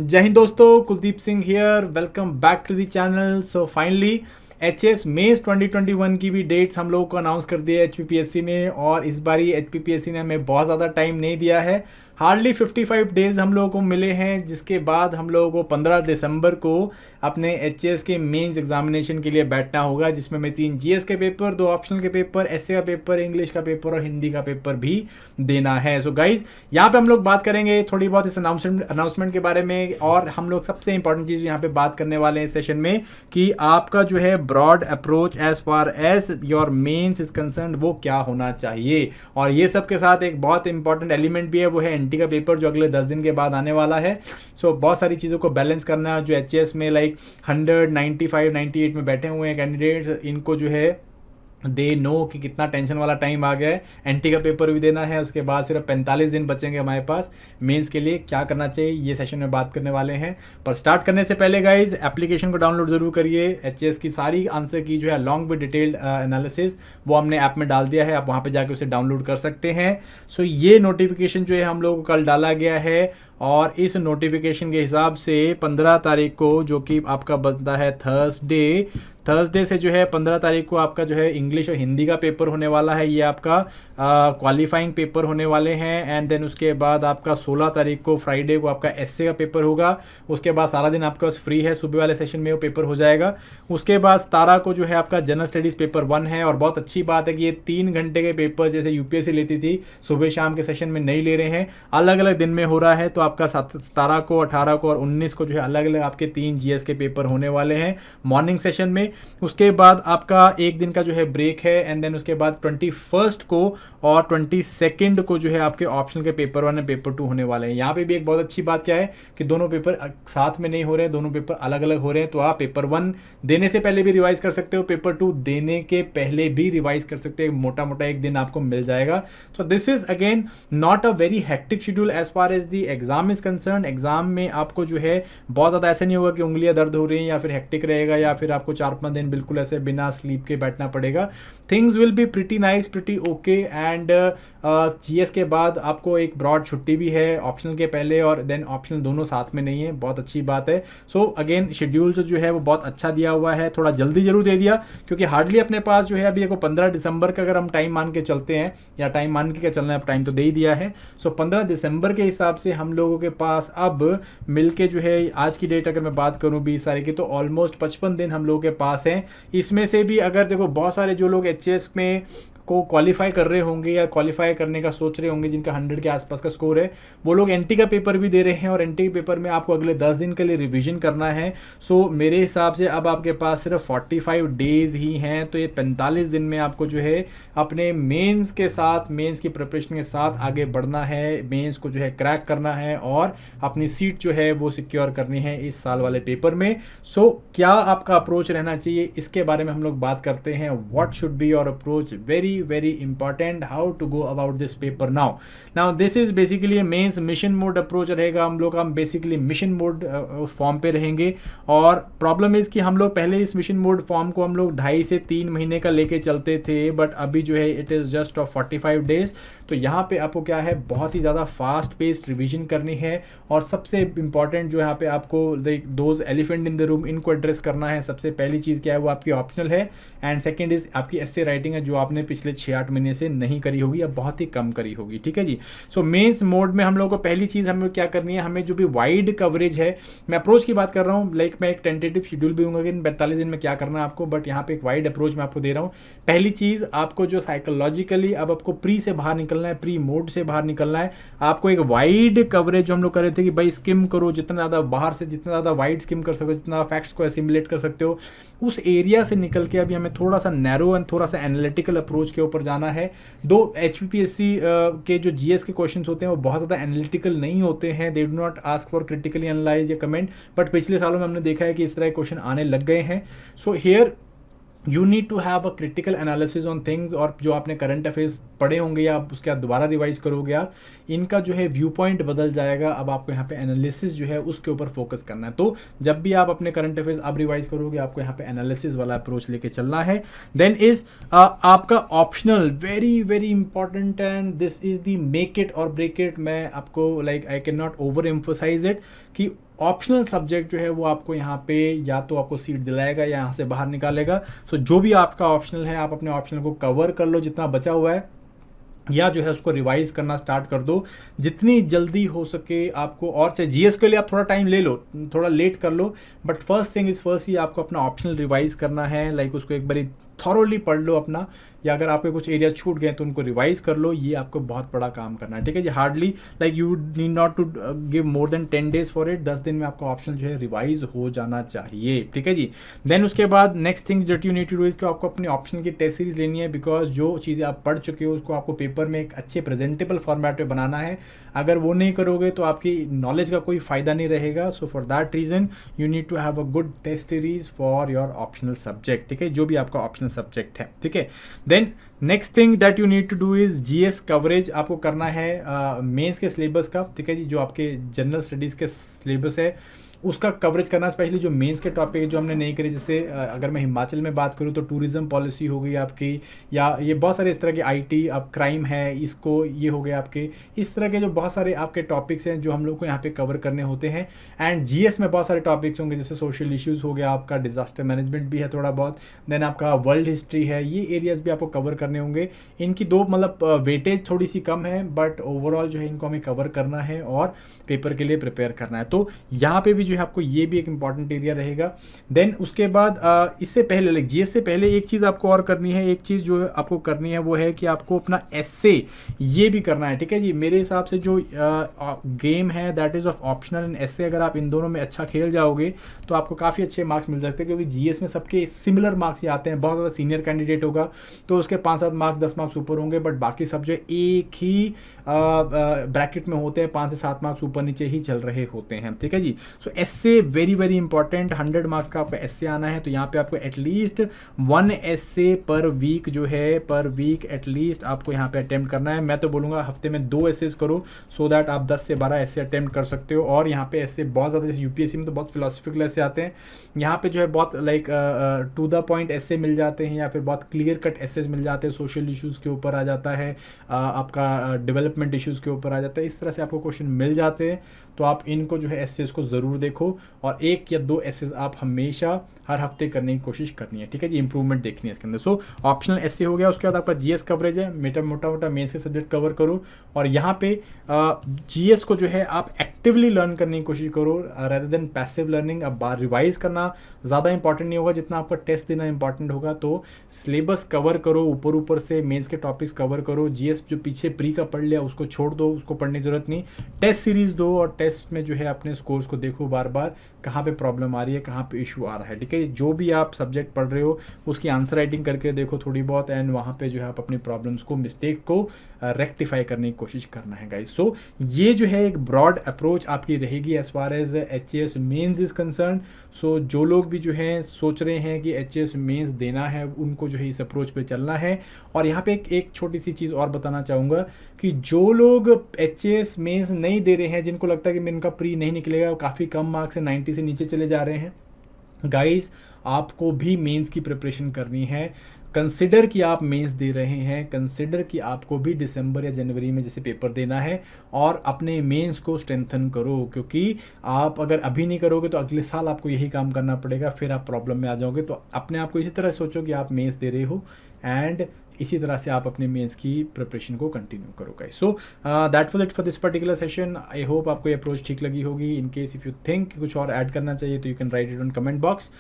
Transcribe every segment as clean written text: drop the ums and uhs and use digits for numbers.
जय हिंद दोस्तों, Kuldeep Singh here. Welcome back to the channel. So finally HS mains 2021 की भी डेट्स हम लोगों को अनाउंस कर दी है एचपीपीएससी ने। और इस बारी एचपीपीएससी ने हमें बहुत ज़्यादा टाइम नहीं दिया है। हार्डली 55 डेज हम लोगों को मिले हैं, जिसके बाद हम लोगों को 15 दिसंबर को अपने एचएस के मेंस एग्जामिनेशन के लिए बैठना होगा, जिसमें हमें 3 जीएस के पेपर, 2 ऑप्शनल के पेपर, एसए का पेपर, इंग्लिश का पेपर और हिंदी का पेपर भी देना है। सो गाइज, यहाँ पे हम लोग बात करेंगे थोड़ी बहुत इस अनाउंसमेंट के बारे में। और हम लोग सबसे इंपॉर्टेंट चीज़ यहाँ पे बात करने वाले हैं इस सेशन में कि आपका जो है broad approach as far as your mains is concern वो क्या होना चाहिए। और ये सब के साथ एक बहुत इंपॉर्टेंट एलिमेंट भी है, वो है एनटी का पेपर जो अगले 10 दिन के बाद आने वाला है। सो बहुत सारी चीज़ों को बैलेंस करना है। जो एचएस में लाइक 195 98 में बैठे हुए हैं कैंडिडेट्स, इनको जो है दे नो कि कितना टेंशन वाला टाइम आ गया है। एनटी का पेपर भी देना है, उसके बाद सिर्फ 45 दिन बचेंगे हमारे पास मेंस के लिए। क्या करना चाहिए ये सेशन में बात करने वाले हैं। पर स्टार्ट करने से पहले गाइज, एप्लीकेशन को डाउनलोड जरूर करिए। एचएस की सारी आंसर की जो है अलॉन्ग विद डिटेल्ड एनालिसिस वो हमने ऐप में डाल दिया है, आप वहाँ पे जाके उसे डाउनलोड कर सकते हैं। सो ये नोटिफिकेशन जो है हम लोगों को कल डाला गया है, और इस नोटिफिकेशन के हिसाब से 15 तारीख को, जो कि आपका बनता है थर्सडे से जो है 15 तारीख को आपका जो है इंग्लिश और हिंदी का पेपर होने वाला है। ये आपका क्वालिफाइंग पेपर होने वाले हैं। एंड देन उसके बाद आपका 16 तारीख को फ्राइडे को आपका एसए का पेपर होगा। उसके बाद सारा दिन आपके पास फ्री है, सुबह वाले सेशन में वो पेपर हो जाएगा। उसके बाद 17 को जो है आपका जनरल स्टडीज़ पेपर 1 है। और बहुत अच्छी बात है कि ये 3 घंटे के पेपर जैसे यूपीएससी लेती थी सुबह शाम के सेशन में नहीं ले रहे हैं, अलग अलग दिन में हो रहा है। तो आपका 17 को, 18 को और 19 को जो है अलग अलग आपके 3 जीएस के पेपर होने वाले हैं मॉर्निंग सेशन में। उसके बाद आपका एक दिन का जो है ब्रेक है। एंड देन उसके बाद 21 को और 22 को जो है आपके ऑप्शनल के पेपर 1 और पेपर 2 होने वाले हैं। यहाँ पे भी एक बहुत अच्छी बात क्या है कि दोनों पेपर साथ में नहीं हो रहे हैं, दोनों पेपर अलग अलग हो रहे हैं। तो आप पेपर 1 देने से पहले भी रिवाइज कर सकते हो, पेपर 2 देने के पहले भी रिवाइज कर सकते हो। मोटा मोटा एक दिन आपको मिल जाएगा। So this is again not a very hectic schedule as far as the exam is concern. Exam में आपको जो है बहुत ज़्यादा ऐसा नहीं होगा कि उंगलियां दर्द हो रही हैं या फिर हेक्टिक रहेगा या फिर आपको 4-5 दिन बिल्कुल ऐसे बिना स्लीप के बैठना पड़ेगा। Things will be pretty nice, pretty okay. And GS के बाद आपको एक ब्रॉड छुट्टी भी है, ऑप्शनल के पहले और देन ऑप्शनल दोनों साथ में नहीं है, बहुत अच्छी बात है। सो अगेन शेड्यूल जो है वो बहुत अच्छा दिया हुआ है, थोड़ा जल्दी जरूर दे दिया क्योंकि हार्डली अपने पास जो है अभी देखो 15 दिसंबर का अगर हम टाइम मान के चलते हैं, या टाइम मान के क्या चलना है, टाइम तो दे ही दिया है। सो 15 दिसंबर के हिसाब से हम लोगों के पास अब मिलके जो है आज की डेट अगर मैं बात करूं 20 तारीख की, तो ऑलमोस्ट 55 दिन हम लोगों के पास हैं। इसमें से भी अगर देखो बहुत सारे जो लोग एचएस में को क्वालिफाई कर रहे होंगे या क्वालिफाई करने का सोच रहे होंगे, जिनका 100 के आसपास का स्कोर है, वो लोग एनटी का पेपर भी दे रहे हैं। और एनटी के पेपर में आपको अगले 10 दिन के लिए रिवीजन करना है। सो मेरे हिसाब से अब आपके पास सिर्फ 45 डेज ही हैं। तो ये 45 दिन में आपको जो है अपने मेंस के साथ, मेंस की प्रिपरेशन के साथ आगे बढ़ना है, मेंस को जो है क्रैक करना है और अपनी सीट जो है वो सिक्योर करनी है इस साल वाले पेपर में। सो क्या आपका अप्रोच रहना चाहिए, इसके बारे में हम लोग बात करते हैं। What should be your approach, very important, how to go about this paper now this is basically a mains mission mode approach रहेगा हम लोग। हम बेसिकली मिशन मोड फॉर्म पे रहेंगे। और प्रॉब्लम इज कि हम लोग पहले इस मिशन मोड फॉर्म को हम लोग 2.5 से 3 महीने का लेके चलते थे, बट अभी जो है it is just of 45 days. तो यहाँ पे आपको क्या है, बहुत ही ज़्यादा फास्ट पेस्ड रिविजन करनी है। और सबसे इंपॉर्टेंट जो यहाँ पे आपको those elephant in the room, इनको एड्रेस करना है। सबसे पहली चीज़ क्या है, वो आपकी ऑप्शनल है। एंड सेकेंड इज आपकी एस्से राइटिंग है, जो आपने पिछले 6-8 महीने से नहीं करी होगी या बहुत ही कम करी होगी। ठीक है जी। सो मेंस मोड में हम लोग को पहली चीज़ हमें क्या करनी है, हमें जो भी वाइड कवरेज है, मैं अप्रोच की बात कर रहा हूँ, लाइक मैं एक टेंटेटिव शेड्यूल भी दूंगा कि 45 दिन में क्या करना है आपको, बट यहाँ पे एक वाइड अप्रोच मैं आपको दे रहा हूँ। पहली चीज़, आपको जो साइकोलॉजिकली अब आपको प्री से बाहर निकलना है, प्री मोड से बाहर निकलना है। आपको एक वाइड कवरेज जो हम लोग कर रहे थे कि भाई स्किम करो, जितना ज़्यादा बाहर से जितना ज़्यादा वाइड स्किम कर सकते हो, जितना फैक्ट्स को एसिमुलेट कर सकते हो, उस एरिया से निकल के अभी हमें थोड़ा सा नैरो एंड थोड़ा सा एनालिटिकल अप्रोच के ऊपर जाना है। दो एचपीपीएससी के जो जीएस के क्वेश्चंस होते हैं वो बहुत ज़्यादा एनालिटिकल नहीं होते हैं, they do not ask for critically analyse या कमेंट, बट पिछले सालों में हमने देखा है कि इस तरह के क्वेश्चन आने लग गए हैं। So here you need to have a critical analysis on things. और जो आपने करंट अफेयर्स पढ़े होंगे या आप उसके बाद दोबारा रिवाइज करोगे, आप इनका जो है व्यू पॉइंट बदल जाएगा। अब आपको यहाँ पे एनालिसिस जो है उसके ऊपर फोकस करना है। तो जब भी आप अपने करंट अफेयर्स अब रिवाइज करोगे, आपको यहाँ पे एनालिसिस वाला अप्रोच लेके चलना है। देन इज आपका optional, very very important, and this is the make it और ब्रेक इट। मैं आपको like I can not over emphasize it कि ऑप्शनल सब्जेक्ट जो है वो आपको यहाँ पे या तो आपको सीट दिलाएगा या यहाँ से बाहर निकालेगा। सो जो भी आपका ऑप्शनल है आप अपने ऑप्शनल को कवर कर लो जितना बचा हुआ है, या जो है उसको रिवाइज करना स्टार्ट कर दो जितनी जल्दी हो सके आपको। और चाहे जीएस के लिए आप थोड़ा टाइम ले लो, थोड़ा लेट कर लो, but first thing is first ही आपको अपना ऑप्शनल रिवाइज करना है। लाइक उसको एक बारी थॉरोली पढ़ लो अपना, या अगर आपके कुछ एरिया छूट गए तो उनको रिवाइज कर लो। ये आपको बहुत बड़ा काम करना है, ठीक है जी। Hardly like you need not to give more than 10 days for it. 10 दिन में आपका ऑप्शन जो है रिवाइज हो जाना चाहिए, ठीक है जी। देन उसके बाद next thing that you need to do is कि आपको अपने ऑप्शन की टेस्ट सीरीज लेनी है, बिकॉज जो चीज़ें आप पढ़ चुके हो उसको आपको पेपर में एक अच्छे प्रेजेंटेबल फॉर्मेट में बनाना है। अगर वो नहीं करोगे तो आपकी नॉलेज का कोई फ़ायदा नहीं रहेगा। So for that reason you need to have a good test series for your optional subject, ठीक है, जो भी आपका ऑप्शनल सब्जेक्ट है, ठीक है। Then next thing that you need to do is GS coverage आपको करना है मेंस के सिलेबस का, ठीक है जी। जो आपके जनरल स्टडीज़ के सिलेबस है उसका कवरेज करना, स्पेशली जो मेंस के टॉपिक जो हमने नहीं करे। जैसे अगर मैं हिमाचल में बात करूँ तो टूरिज्म पॉलिसी हो गई आपकी, या ये बहुत सारे इस तरह के आईटी, अब क्राइम है, इसको ये हो गया आपके, इस तरह के जो बहुत सारे आपके टॉपिक्स हैं जो हम लोग को यहाँ पे कवर करने होते हैं। एंड जीएस में बहुत सारे टॉपिक्स होंगे, जैसे सोशल इश्यूज़ हो गया आपका, डिजास्टर मैनेजमेंट भी है थोड़ा बहुत, देन आपका वर्ल्ड हिस्ट्री है, ये एरियाज़ भी आपको कवर करने होंगे। इनकी दो मतलब वेटेज थोड़ी सी कम है, बट ओवरऑल जो है इनको हमें कवर करना है और पेपर के लिए प्रिपेयर करना है। तो यहाँ पे भी जो है आपको ये भी एक इंपॉर्टेंट एरिया रहेगा। देन उसके बाद इससे पहले लाइक जीएस से पहले एक चीज़ आपको और करनी है, एक चीज़ जो आपको करनी है वो है कि आपको अपना एस्से ये भी करना है, ठीक है जी। मेरे हिसाब से जो गेम है that is of optional and essay, अगर आप इन दोनों में अच्छा खेल जाओगे तो आपको काफ़ी अच्छे मार्क्स मिल सकते हैं, क्योंकि जीएस में सबके सिमिलर मार्क्स ही आते हैं। बहुत ज़्यादा सीनियर कैंडिडेट होगा तो उसके 5-7 मार्क्स 10 मार्क्स ऊपर होंगे, बट बाकी सब जो एक ही ब्रैकेट में होते हैं, 5 से 7 मार्क्स ऊपर नीचे ही चल रहे होते हैं, ठीक है जी। सो एस्से वेरी वेरी इंपॉर्टेंट, 100 मार्क्स का आपका एस्से आना है, तो यहाँ पे आपको एटलीस्ट 1 एस्से पर वीक जो है, पर वीक एटलीस्ट आपको यहाँ पे अटेम्प्ट करना है। मैं तो बोलूँगा हफ्ते में 2 एस्सेज करो, सो दैट आप 10 से 12 एस्से अटेम्प्ट कर सकते हो। और यहाँ पे एस्से बहुत ज़्यादा, जैसे यूपीएससी में तो बहुत फिलोसफिकल एस्से आते हैं, यहाँ पे जो है बहुत लाइक टू द पॉइंट एस्से मिल जाते हैं, या फिर बहुत क्लियर कट एस्सेज मिल जाते हैं। सोशल इशूज़ के ऊपर आ जाता है, आपका डेवलपमेंट इशूज़ के ऊपर आ जाता है, इस तरह से आपको क्वेश्चन मिल जाते हैं। तो आप इनको जो है एस्सेज को ज़रूर देखो, और 1 या 2 एस्सेज आप हमेशा हर हफ्ते करने की कोशिश करनी है, ठीक है जी। इंप्रूवमेंट देखनी है इसके अंदर। सो ऑप्शनल एस्से हो गया, उसके बाद आपका जीएस कवरेज है, मोटा मोटा मेंस के सब्जेक्ट कवर करो। और यहाँ पे जीएस को जो है आप एक्टिवली लर्न करने की कोशिश करो रेदर देन पैसिव लर्निंग। अब बार रिवाइज करना ज़्यादा इंपॉर्टेंट नहीं होगा जितना आपका टेस्ट देना इंपॉर्टेंट होगा। तो सिलेबस कवर करो, ऊपर से मेंस के टॉपिक्स कवर करो। जीएस जो पीछे प्री का पढ़ लिया उसको छोड़ दो, उसको पढ़ने की जरूरत नहीं। टेस्ट सीरीज दो, और टेस्ट में जो है अपने स्कोर्स को देखो बार बार, कहाँ पे प्रॉब्लम आ रही है, कहाँ पे इशू आ रहा है, ठीक है। जो भी आप सब्जेक्ट पढ़ रहे हो उसकी आंसर राइटिंग करके देखो थोड़ी बहुत, एंड वहाँ पे जो है आप अपनी प्रॉब्लम्स को, मिस्टेक को रेक्टिफाई करने की कोशिश करना है गाइस। सो ये जो है एक ब्रॉड अप्रोच आपकी रहेगी as far as HAS mains is concern. So जो लोग भी जो हैं सोच रहे हैं कि एचएएस मेंस देना है, उनको जो है इस अप्रोच पे चलना है। और यहाँ पे एक छोटी सी चीज़ और बताना चाहूँगा कि जो लोग एचएएस मेंस नहीं दे रहे हैं, जिनको लगता है कि इनका प्री नहीं निकलेगा, काफ़ी कम मार्क्स से 90 से नीचे चले जा रहे हैं, गाइस आपको भी मेंस की प्रिपरेशन करनी है। कंसिडर कि आप मेंस दे रहे हैं, कंसिडर कि आपको भी दिसंबर या जनवरी में जैसे पेपर देना है, और अपने मेंस को स्ट्रेंथन करो, क्योंकि आप अगर अभी नहीं करोगे तो अगले साल आपको यही काम करना पड़ेगा, फिर आप प्रॉब्लम में आ जाओगे। तो अपने आप को इसी तरह सोचो कि आप मेंस दे रहे हो, एंड इसी तरह से आप अपने मेंस की प्रिपरेशन को कंटिन्यू करो guys. So that was it for this particular session. I hope आपको ये अप्रोच ठीक लगी होगी। In case if you think कुछ और ऐड करना चाहिए तो you can write it on comment box,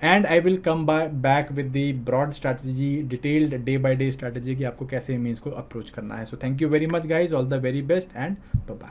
and I will come back with the broad strategy, detailed day by day strategy कि आपको कैसे मेंस को अप्रोच करना है। So thank you very much guys, all the very best and bye bye.